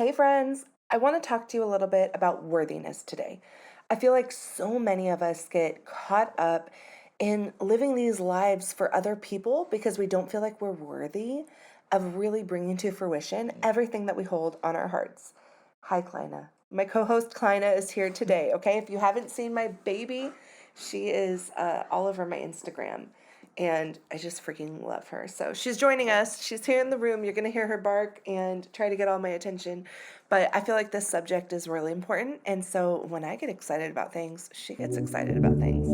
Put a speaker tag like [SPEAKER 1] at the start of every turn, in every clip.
[SPEAKER 1] Hey friends, I want to talk to you a little bit about worthiness today. I feel like so many of us get caught up in living these lives for other people because we don't feel like we're worthy of really bringing to fruition everything that we hold on our hearts. Hi, Kleina. My co host Kleina is here today, okay? If you haven't seen my baby, she is all over my Instagram and I just freaking love her. So she's joining us. She's here in the room. You're going to hear her bark and try to get all my attention. But I feel like this subject is really important. And so when I get excited about things, she gets excited about things.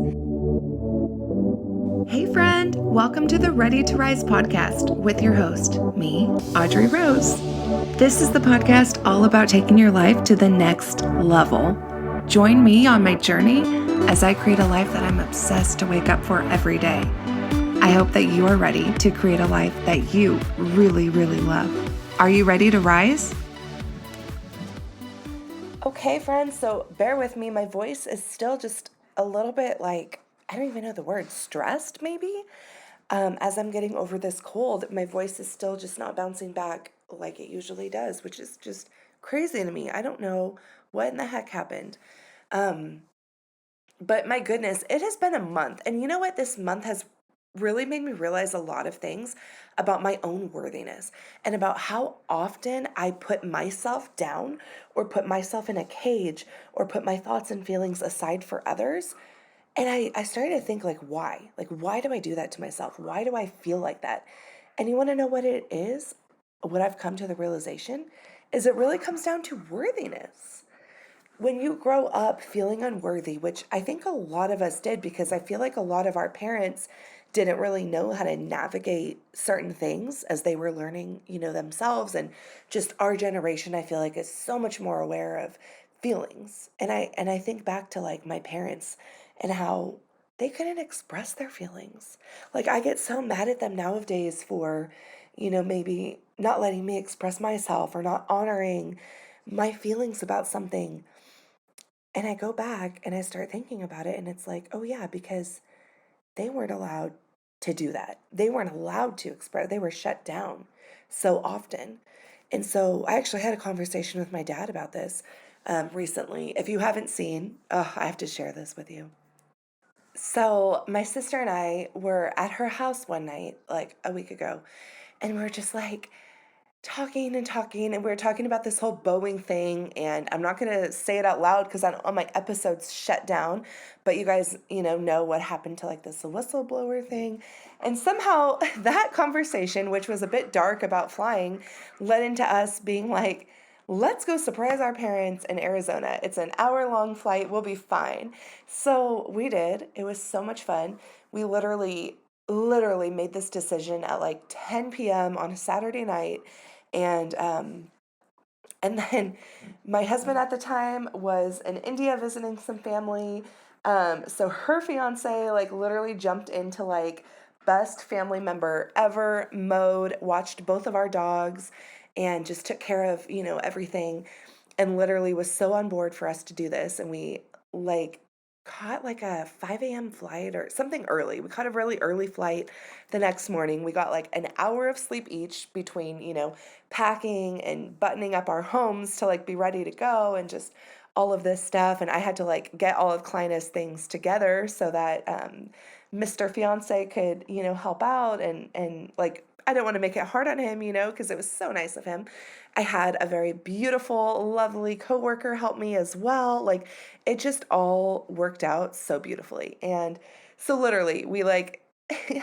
[SPEAKER 1] Hey, friend. Welcome to the Ready to Rise podcast with your host, me, Audrey Rose. This is the podcast all about taking your life to the next level. Join me on my journey as I create a life that I'm obsessed to wake up for every day. I hope that you are ready to create a life that you really, really love. Are you ready to rise? Okay, friends, so bear with me. My voice is still just a little bit like, I don't even know the word, stressed maybe? As I'm getting over this cold, my voice is still just not bouncing back like it usually does, which is just crazy to me. I don't know what in the heck happened. But my goodness, it has been a month. And you know what? This month has really made me realize a lot of things about my own worthiness and about how often I put myself down or put myself in a cage or put my thoughts and feelings aside for others. And I started to think, like, why? Like, why do I do that to myself? Why do I feel like that? And you want to know what it is? What I've come to the realization is it really comes down to worthiness. When you grow up feeling unworthy, which I think a lot of us did because I feel like a lot of our parents didn't really know how to navigate certain things as they were learning, themselves. And just our generation, I feel like, is so much more aware of feelings. And I think back to like my parents and how they couldn't express their feelings. Like I get so mad at them nowadays for, maybe not letting me express myself or not honoring my feelings about something. And I go back and I start thinking about it, and it's like, oh, yeah, because they weren't allowed to do that. They weren't allowed to express, they were shut down so often. And so I actually had a conversation with my dad about this recently. If you haven't seen, oh, I have to share this with you. So my sister and I were at her house one night, like a week ago, and we were just like, talking and talking, and we were talking about this whole Boeing thing, and I'm not going to say it out loud because all my episodes shut down, but you guys, know what happened to like this whistleblower thing. And somehow that conversation, which was a bit dark about flying, led into us being like, let's go surprise our parents in Arizona. It's an hour-long flight. We'll be fine. So we did. It was so much fun. We literally made this decision at like 10 p.m. on a Saturday night. And then my husband at the time was in India visiting some family. So her fiance like literally jumped into like best family member ever mode, watched both of our dogs and just took care of, everything, and literally was so on board for us to do this. And we like caught like a 5 a.m. flight or something early. We caught a really early flight the next morning. We got like an hour of sleep each between, packing and buttoning up our homes to like be ready to go and just all of this stuff. And I had to like get all of Kleina's things together so that Mr. Fiance could, help out and like I don't want to make it hard on him, because it was so nice of him. I had a very beautiful, lovely coworker help me as well. Like it just all worked out so beautifully. And so literally we like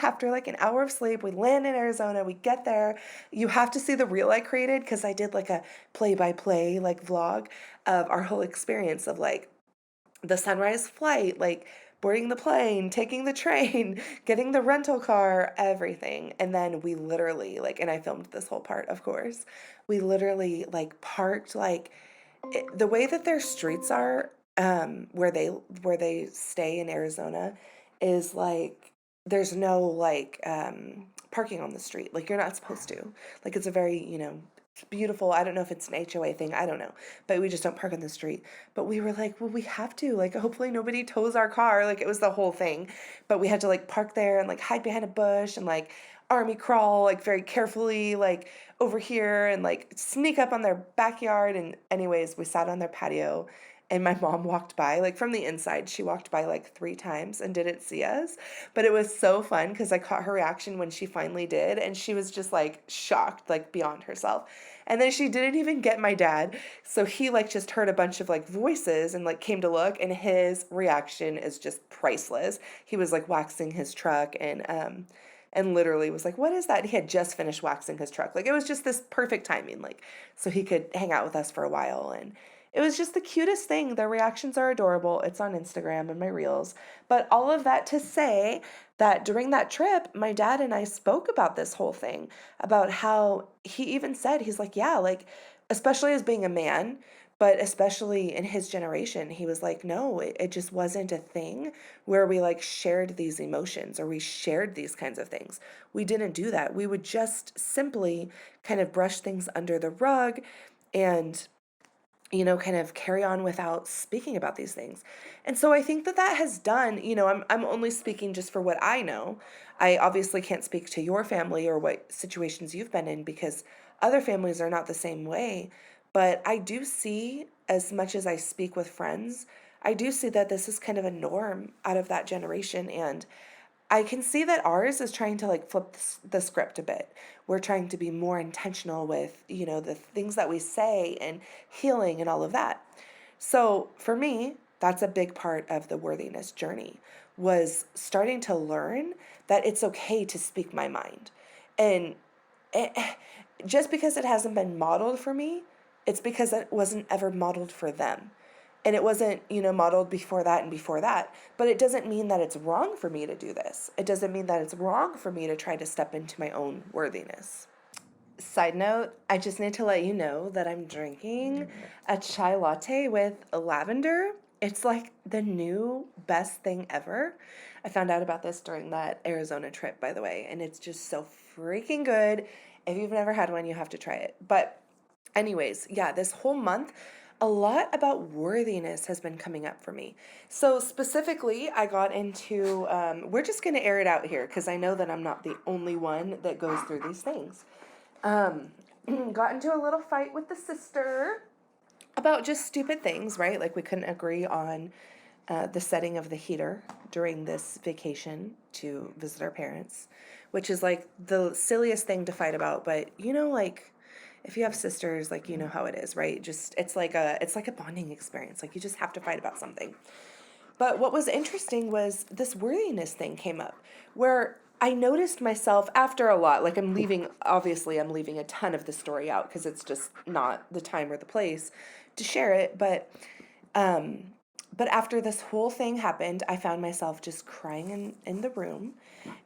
[SPEAKER 1] after like an hour of sleep, we land in Arizona, we get there. You have to see the reel I created because I did like a play-by-play like vlog of our whole experience of like the sunrise flight, like boarding the plane, taking the train, getting the rental car, everything. And then we literally like, and I filmed this whole part, of course. We literally like parked like the way that their streets are, where they stay in Arizona, is like there's no like parking on the street. Like you're not supposed to. Like it's a very beautiful. I don't know if it's an HOA thing. I don't know, but we just don't park on the street. But we were like, well, we have to. Like hopefully nobody tows our car. Like it was the whole thing. But we had to like park there and like hide behind a bush and like army crawl, like very carefully, like over here and like sneak up on their backyard. And anyways, we sat on their patio and my mom walked by, like from the inside. She walked by like 3 times and didn't see us. But it was so fun because I caught her reaction when she finally did. And she was just like shocked, like beyond herself. And then she didn't even get my dad. So he like just heard a bunch of like voices and like came to look, and his reaction is just priceless. He was like waxing his truck and literally was like, "What is that?" He had just finished waxing his truck. Like it was just this perfect timing, like so he could hang out with us for a while. And it was just the cutest thing. Their reactions are adorable. It's on Instagram and my reels. But all of that to say that during that trip, my dad and I spoke about this whole thing, about how he even said, he's like, yeah, like, especially as being a man, but especially in his generation, he was like, no, it just wasn't a thing where we like shared these emotions or we shared these kinds of things. We didn't do that. We would just simply kind of brush things under the rug and kind of carry on without speaking about these things. And so I think that that has done, I'm only speaking just for what I know. I obviously can't speak to your family or what situations you've been in because other families are not the same way. But I do see, as much as I speak with friends, I do see that this is kind of a norm out of that generation. And I can see that ours is trying to like flip the script a bit. We're trying to be more intentional with, the things that we say and healing and all of that. So for me, that's a big part of the worthiness journey, was starting to learn that it's okay to speak my mind. And it, just because it hasn't been modeled for me, it's because it wasn't ever modeled for them. And it wasn't, modeled before that and before that. But it doesn't mean that it's wrong for me to do this. It doesn't mean that it's wrong for me to try to step into my own worthiness. Side note, I just need to let you know that I'm drinking a chai latte with lavender. It's like the new best thing ever. I found out about this during that Arizona trip, by the way, and it's just so freaking good. If you've never had one, you have to try it. But anyways, yeah, this whole month, a lot about worthiness has been coming up for me. So specifically, I got into, we're just going to air it out here because I know that I'm not the only one that goes through these things. Um, got into a little fight with the sister about just stupid things, right? Like we couldn't agree on the setting of the heater during this vacation to visit our parents, which is like the silliest thing to fight about. But like if you have sisters, like you know how it is, right? Just it's like a bonding experience. Like you just have to fight about something. But what was interesting was this worthiness thing came up where I noticed myself after a lot, like obviously I'm leaving a ton of the story out because it's just not the time or the place to share it. Um, but after this whole thing happened, I found myself just crying in the room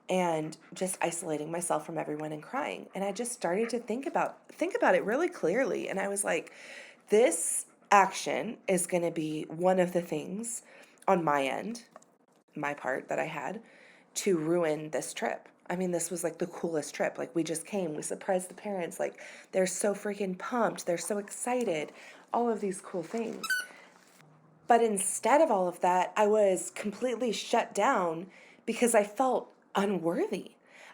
[SPEAKER 1] and just isolating myself from everyone and crying. And I just started to think about it really clearly. And I was like, this action is going to be one of the things on my end, my part that I had to ruin this trip. I mean, this was like the coolest trip. Like we just came, we surprised the parents. Like they're so freaking pumped. They're so excited. All of these cool things. But instead of all of that, I was completely shut down because I felt unworthy.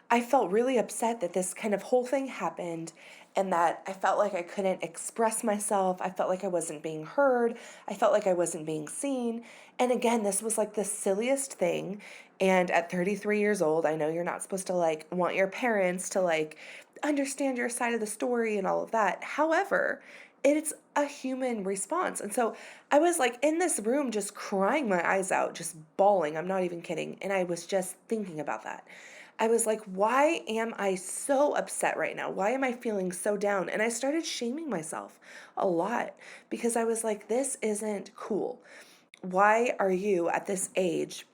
[SPEAKER 1] I felt really upset that this kind of whole thing happened and that I felt like I couldn't express myself. I felt like I wasn't being heard. I felt like I wasn't being seen. And again, this was like the silliest thing. And at 33 years old, I know you're not supposed to like want your parents to like understand your side of the story and all of that. However, it's a human response. And so I was like in this room just crying my eyes out, just bawling. I'm not even kidding. And I was just thinking about that. I was like, why am I so upset right now? Why am I feeling so down? And I started shaming myself a lot because I was like, this isn't cool. Why are you at this age?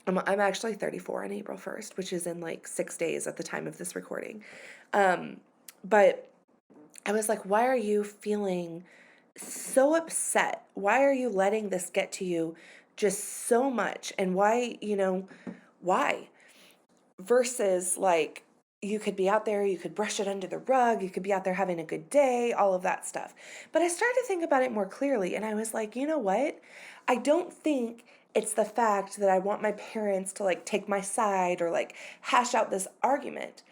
[SPEAKER 1] I'm actually 34 on April 1st, which is in like 6 days at the time of this recording. Um, but I was like, why are you feeling so upset? Why are you letting this get to you just so much? And why? Versus like, you could be out there, you could brush it under the rug, you could be out there having a good day, all of that stuff. But I started to think about it more clearly, and I was like, you know what? I don't think it's the fact that I want my parents to like take my side or like hash out this argument.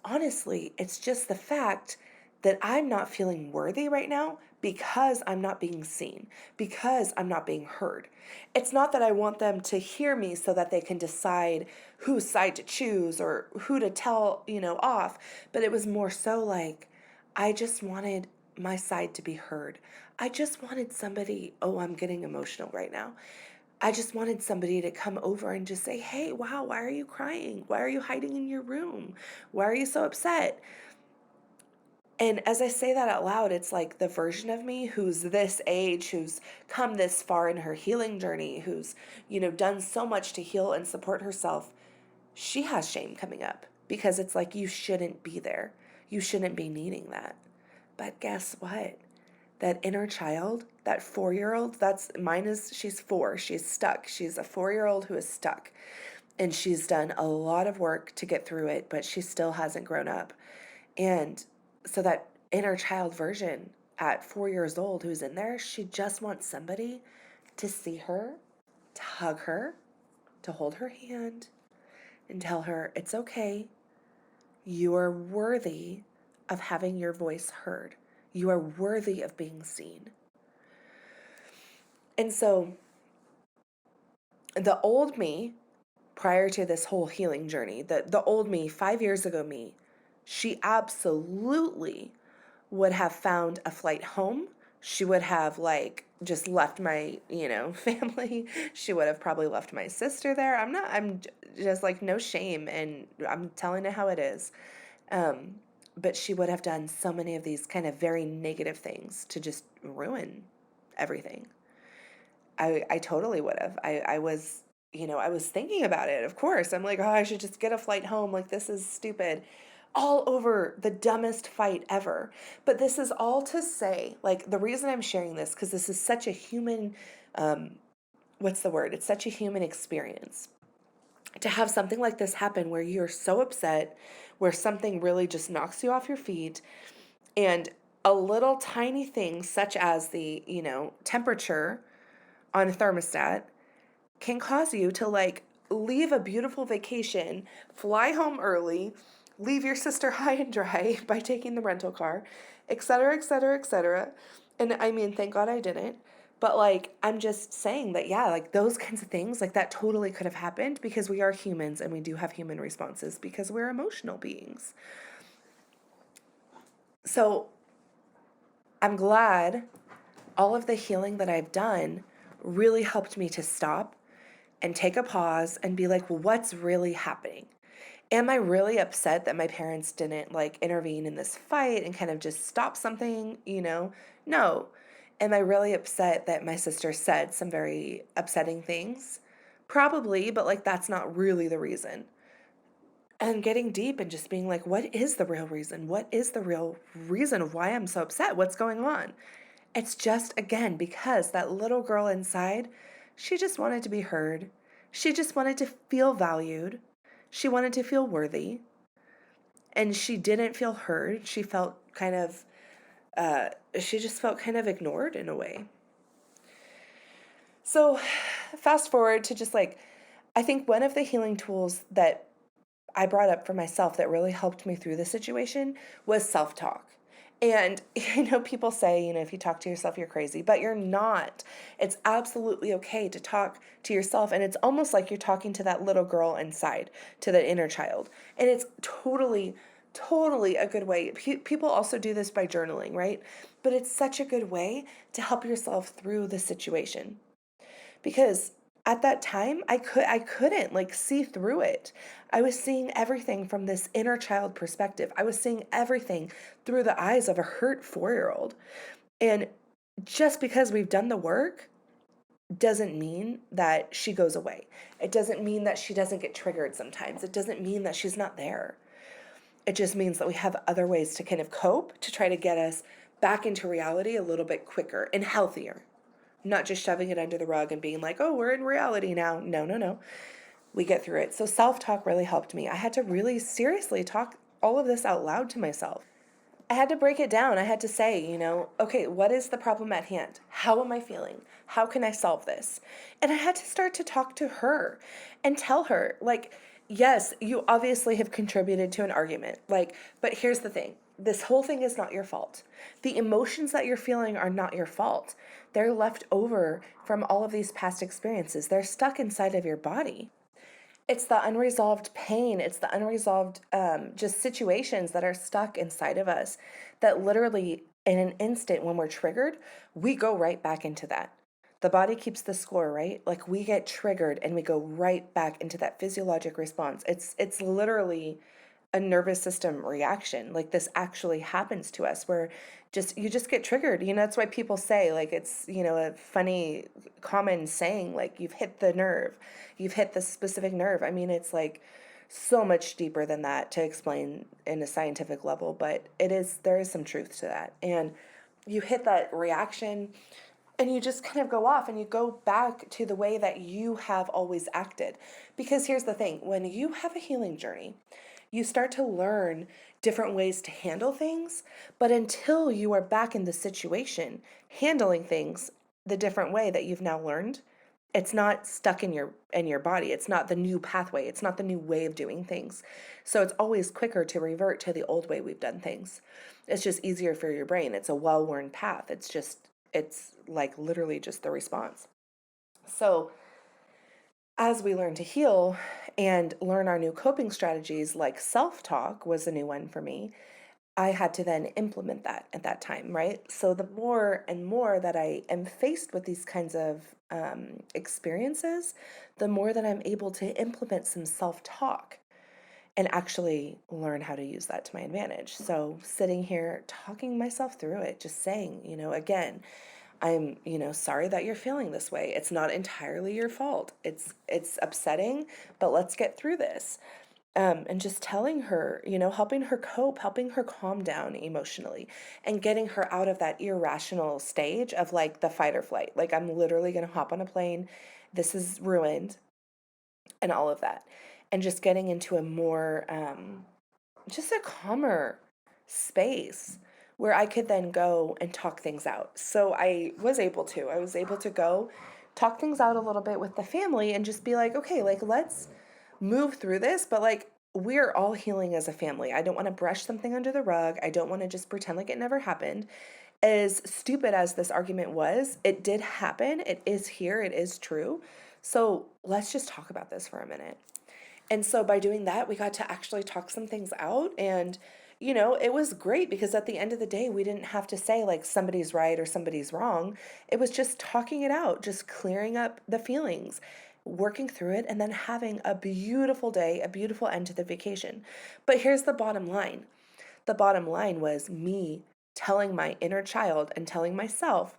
[SPEAKER 1] honestly, it's just the fact that I'm not feeling worthy right now because I'm not being seen, because I'm not being heard. It's not that I want them to hear me so that they can decide whose side to choose or who to tell, off, but it was more so like I just wanted my side to be heard. I just wanted somebody, oh, I'm getting emotional right now. I just wanted somebody to come over and just say, hey, wow, why are you crying? Why are you hiding in your room? Why are you so upset? And as I say that out loud, it's like the version of me who's this age, who's come this far in her healing journey, who's, done so much to heal and support herself. She has shame coming up because it's like, you shouldn't be there. You shouldn't be needing that. But guess what? That inner child, that 4-year-old, that's mine she's 4. She's stuck. She's a 4-year-old who is stuck. And she's done a lot of work to get through it, but she still hasn't grown up. And so that inner child version at 4 years old who's in there, she just wants somebody to see her, to hug her, to hold her hand, and tell her it's okay. You are worthy of having your voice heard. You are worthy of being seen. And so the old me, prior to this whole healing journey, the old me, 5 years ago me, she absolutely would have found a flight home. She would have just left my, family. She would have probably left my sister there. I'm just like, no shame. And I'm telling it how it is. But she would have done so many of these kind of very negative things to just ruin everything. I totally would have. I was, I was thinking about it, of course. I'm like, oh, I should just get a flight home. Like, this is stupid. All over the dumbest fight ever. But this is all to say, like, the reason I'm sharing this, because this is such a human, what's the word? It's such a human experience. To have something like this happen where you're so upset, where something really just knocks you off your feet, and a little tiny thing such as the, temperature on a thermostat can cause you to leave a beautiful vacation, fly home early, leave your sister high and dry by taking the rental car, etc., etc., etc. And I mean, thank God I didn't. But I'm just saying that, yeah, those kinds of things, that totally could have happened because we are humans and we do have human responses because we're emotional beings. So I'm glad all of the healing that I've done really helped me to stop and take a pause and be like, well, what's really happening? Am I really upset that my parents didn't intervene in this fight and kind of just stop something, No. Am I really upset that my sister said some very upsetting things? Probably, but that's not really the reason. And getting deep and just being like, what is the real reason? What is the real reason of why I'm so upset? What's going on? It's just, again, because that little girl inside, she just wanted to be heard. She just wanted to feel valued. She wanted to feel worthy. And she didn't feel heard. She felt kind of, she just felt kind of ignored in a way. So fast forward to just I think one of the healing tools that I brought up for myself that really helped me through the situation was self-talk. And people say, if you talk to yourself, you're crazy, but you're not. It's absolutely okay to talk to yourself. And it's almost like you're talking to that little girl inside, to that inner child. And it's totally, totally a good way. People also do this by journaling, right? But it's such a good way to help yourself through the situation. Because at that time I couldn't see through it. I was seeing everything from this inner child perspective. I was seeing everything through the eyes of a hurt 4-year-old. And just because we've done the work doesn't mean that she goes away. It doesn't mean that she doesn't get triggered sometimes. It doesn't mean that she's not there. It just means that we have other ways to kind of cope to try to get us back into reality a little bit quicker and healthier. Not just shoving it under the rug and being like, oh, we're in reality now. No, no, no. We get through it. So self-talk really helped me. I had to really seriously talk all of this out loud to myself. I had to break it down. I had to say, okay, what is the problem at hand? How am I feeling? How can I solve this? And I had to start to talk to her and tell her, Yes, you obviously have contributed to an argument. Like, but here's the thing. This whole thing is not your fault. The emotions that you're feeling are not your fault. They're left over from all of these past experiences. They're stuck inside of your body. It's the unresolved pain. It's the unresolved just situations that are stuck inside of us that literally, in an instant, when we're triggered, we go right back into that. The body keeps the score, right? Like we get triggered and we go right back into that physiologic response. It's literally a nervous system reaction. Like this actually happens to us where just you just get triggered. That's why people say like it's, a funny common saying like you've hit the nerve. You've hit the specific nerve. I mean, it's like so much deeper than that to explain in a scientific level, but there is some truth to that. And you hit that reaction and you just kind of go off and you go back to the way that you have always acted. Because here's the thing, when you have a healing journey, you start to learn different ways to handle things, but until you are back in the situation, handling things the different way that you've now learned, it's not stuck in your body. It's not the new pathway. It's not the new way of doing things. So it's always quicker to revert to the old way we've done things. It's just easier for your brain. It's a well-worn path. It's like literally just the response. So as we learn to heal and learn our new coping strategies, like self-talk was a new one for me, I had to then implement that at that time, right? So the more and more that I am faced with these kinds of experiences, the more that I'm able to implement some self-talk and actually learn how to use that to my advantage. So sitting here, talking myself through it, just saying, again, I'm, sorry that you're feeling this way. It's not entirely your fault. It's upsetting, but let's get through this. And just telling her, helping her cope, helping her calm down emotionally and getting her out of that irrational stage of like the fight or flight. Like I'm literally going to hop on a plane. This is ruined and all of that. And just getting into a more, just a calmer space where I could then go and talk things out. So I was able to go talk things out a little bit with the family and just be like, okay, like let's move through this, but like we're all healing as a family. I don't want to brush something under the rug. I don't want to just pretend like it never happened. As stupid as this argument was, it did happen. It is here. It is true. So let's just talk about this for a minute. And so by doing that, we got to actually talk some things out. And, it was great because at the end of the day, we didn't have to say like somebody's right or somebody's wrong. It was just talking it out, just clearing up the feelings, working through it, and then having a beautiful day, a beautiful end to the vacation. But here's the bottom line. The bottom line was me telling my inner child and telling myself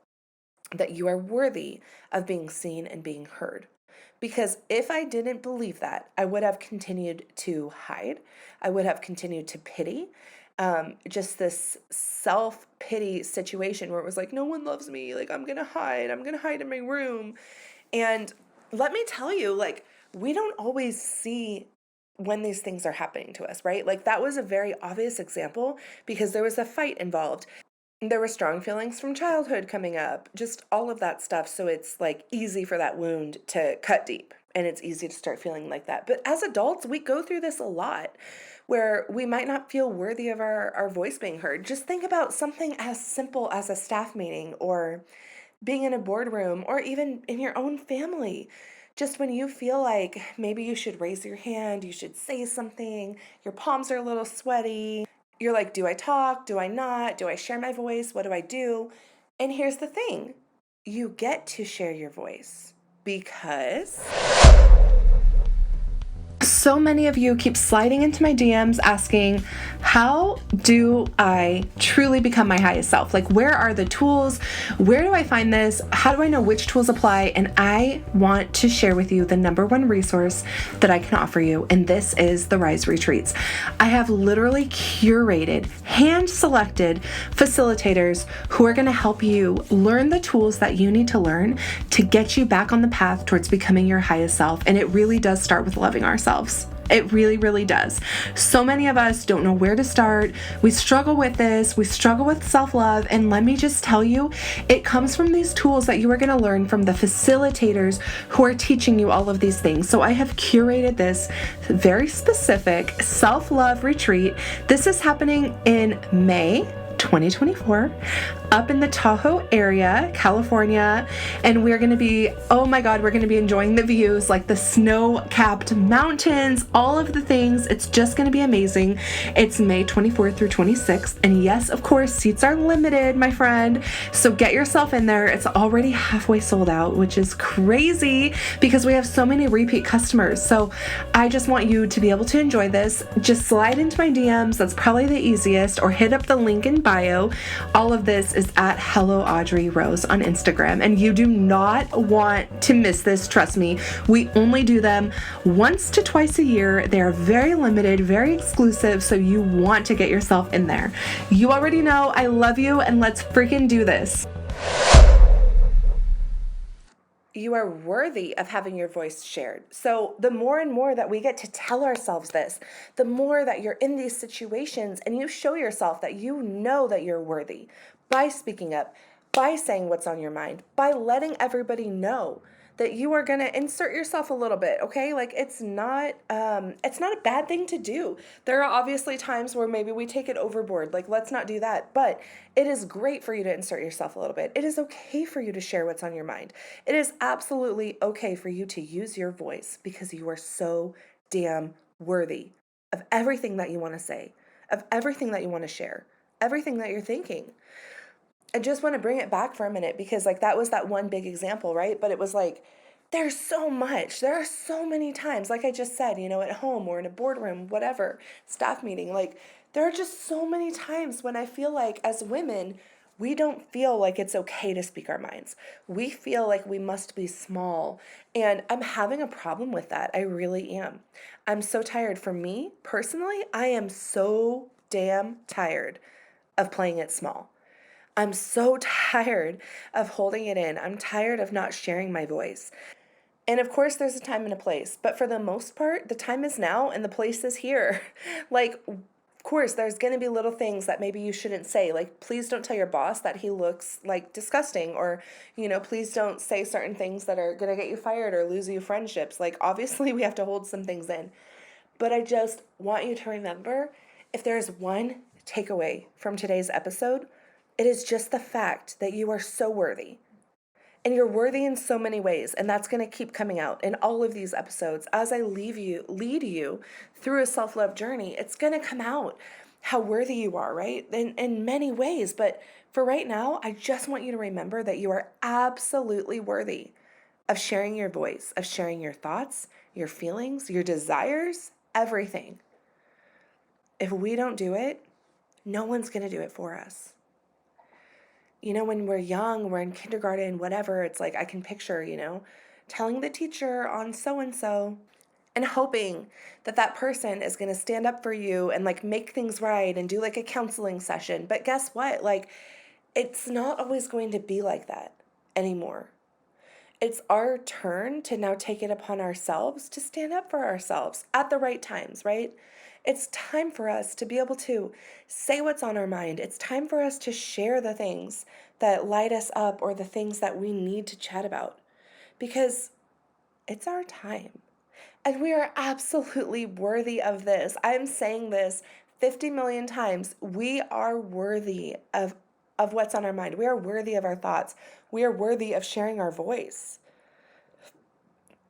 [SPEAKER 1] that you are worthy of being seen and being heard. Because if I didn't believe that, I would have continued to hide. I would have continued to pity. Just this self-pity situation where it was like, no one loves me. Like, I'm going to hide. I'm going to hide in my room. And let me tell you, like, we don't always see when these things are happening to us, right? Like, that was a very obvious example because there was a fight involved. There were strong feelings from childhood coming up, just all of that stuff. So it's like easy for that wound to cut deep and it's easy to start feeling like that. But as adults, we go through this a lot where we might not feel worthy of our voice being heard. Just think about something as simple as a staff meeting or being in a boardroom or even in your own family. Just when you feel like maybe you should raise your hand, you should say something, your palms are a little sweaty. You're like, do I talk? Do I not? Do I share my voice? What do I do? And here's the thing. You get to share your voice because so many of you keep sliding into my DMs asking, how do I truly become my highest self? Like, where are the tools? Where do I find this? How do I know which tools apply? And I want to share with you the number one resource that I can offer you, and this is the Rise Retreats. I have literally curated, hand-selected facilitators who are going to help you learn the tools that you need to learn to get you back on the path towards becoming your highest self. And it really does start with loving ourselves. It really, really does. So many of us don't know where to start. We struggle with this. We struggle with self-love. And let me just tell you, it comes from these tools that you are going to learn from the facilitators who are teaching you all of these things. So I have curated this very specific self-love retreat. This is happening in May 2024 up in the Tahoe area, California, and we're going to be, oh my God, we're going to be enjoying the views, like the snow-capped mountains, all of the things. It's just going to be amazing. It's May 24th through 26th, and yes, of course, seats are limited, my friend, so get yourself in there. It's already halfway sold out, which is crazy because we have so many repeat customers. So I just want you to be able to enjoy this. Just slide into my DMs. That's probably the easiest, or hit up the link in bio. All of this is at Hello Audrey Rose on Instagram, and you do not want to miss this. Trust me, we only do them once to twice a year. They are very limited, very exclusive, so you want to get yourself in there. You already know I love you, and let's freaking do this. You are worthy of having your voice shared. So the more and more that we get to tell ourselves this, the more that you're in these situations and you show yourself that you know that you're worthy by speaking up, by saying what's on your mind, by letting everybody know that you are going to insert yourself a little bit, okay? Like it's not a bad thing to do. There are obviously times where maybe we take it overboard. Like let's not do that. But it is great for you to insert yourself a little bit. It is okay for you to share what's on your mind. It is absolutely okay for you to use your voice because you are so damn worthy of everything that you want to say, of everything that you want to share, everything that you're thinking. I just want to bring it back for a minute because like that was that one big example, right? But it was like, there's so much. There are so many times, like I just said, at home or in a boardroom, whatever, staff meeting, like there are just so many times when I feel like as women, we don't feel like it's okay to speak our minds. We feel like we must be small. And I'm having a problem with that. I really am. I'm so tired. For me, personally, I am so damn tired of playing it small. I'm so tired of holding it in. I'm tired of not sharing my voice. And of course, there's a time and a place, but for the most part, the time is now and the place is here. Like, of course, there's going to be little things that maybe you shouldn't say. Like, please don't tell your boss that he looks like disgusting, or, please don't say certain things that are going to get you fired or lose you friendships. Like, obviously, we have to hold some things in. But I just want you to remember, if there's one takeaway from today's episode, it is just the fact that you are so worthy. And you're worthy in so many ways, and that's going to keep coming out in all of these episodes. As I lead you through a self-love journey, it's going to come out how worthy you are, right? In many ways. But for right now, I just want you to remember that you are absolutely worthy of sharing your voice, of sharing your thoughts, your feelings, your desires, everything. If we don't do it, no one's going to do it for us. When we're young, we're in kindergarten, whatever, it's like I can picture, telling the teacher on so-and-so and hoping that that person is going to stand up for you and like make things right and do like a counseling session. But guess what? Like, it's not always going to be like that anymore. It's our turn to now take it upon ourselves to stand up for ourselves at the right times, right? It's time for us to be able to say what's on our mind. It's time for us to share the things that light us up or the things that we need to chat about because it's our time. And we are absolutely worthy of this. I'm saying this 50 million times. We are worthy of what's on our mind. We are worthy of our thoughts. We are worthy of sharing our voice.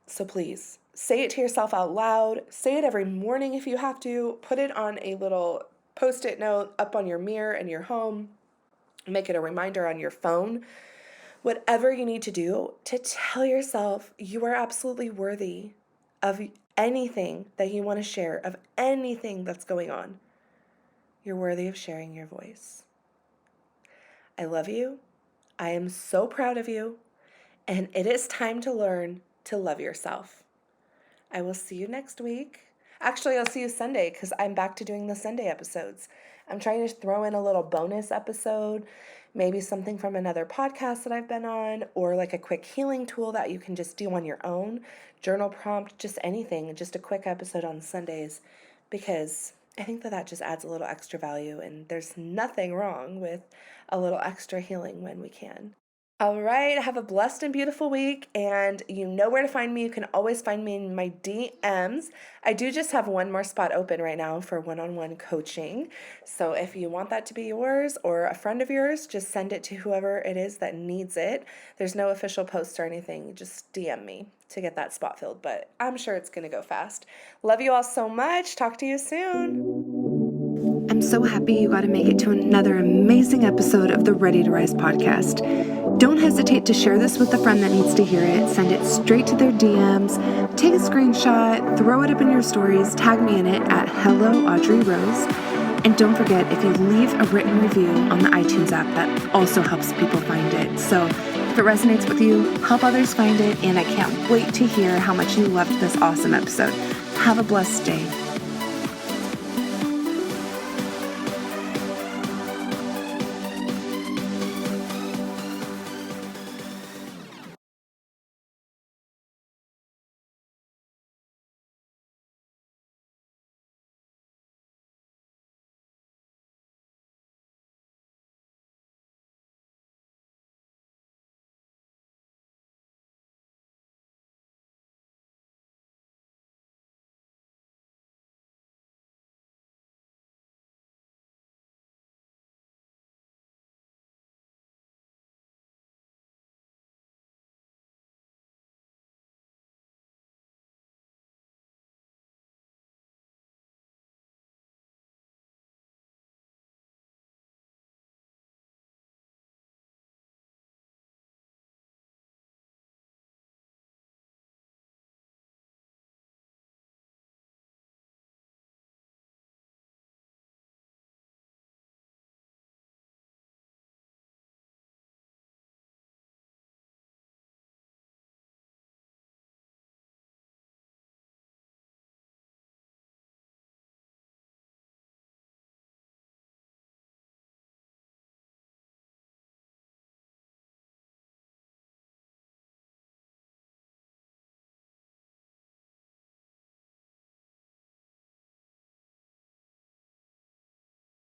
[SPEAKER 1] So please, say it to yourself out loud. Say it every morning if you have to. Put it on a little Post-it note up on your mirror in your home. Make it a reminder on your phone. Whatever you need to do to tell yourself you are absolutely worthy of anything that you want to share, of anything that's going on. You're worthy of sharing your voice. I love you. I am so proud of you. And it is time to learn to love yourself. I will see you next week. Actually, I'll see you Sunday because I'm back to doing the Sunday episodes. I'm trying to throw in a little bonus episode, maybe something from another podcast that I've been on, or like a quick healing tool that you can just do on your own, journal prompt, just anything, just a quick episode on Sundays, because I think that just adds a little extra value, and there's nothing wrong with a little extra healing when we can. All right, have a blessed and beautiful week, and you know where to find me. You can always find me in my DMs. I do just have one more spot open right now for one-on-one coaching. So if you want that to be yours or a friend of yours, just send it to whoever it is that needs it. There's no official post or anything. Just DM me to get that spot filled, but I'm sure it's going to go fast. Love you all so much. Talk to you soon. I'm so happy you got to make it to another amazing episode of the Ready to Rise podcast. Don't hesitate to share this with a friend that needs to hear it. Send it straight to their DMs. Take a screenshot, throw it up in your stories, tag me in it at Hello Audrey Rose. And don't forget, if you leave a written review on the iTunes app, that also helps people find it. So if it resonates with you, help others find it. And I can't wait to hear how much you loved this awesome episode. Have a blessed day.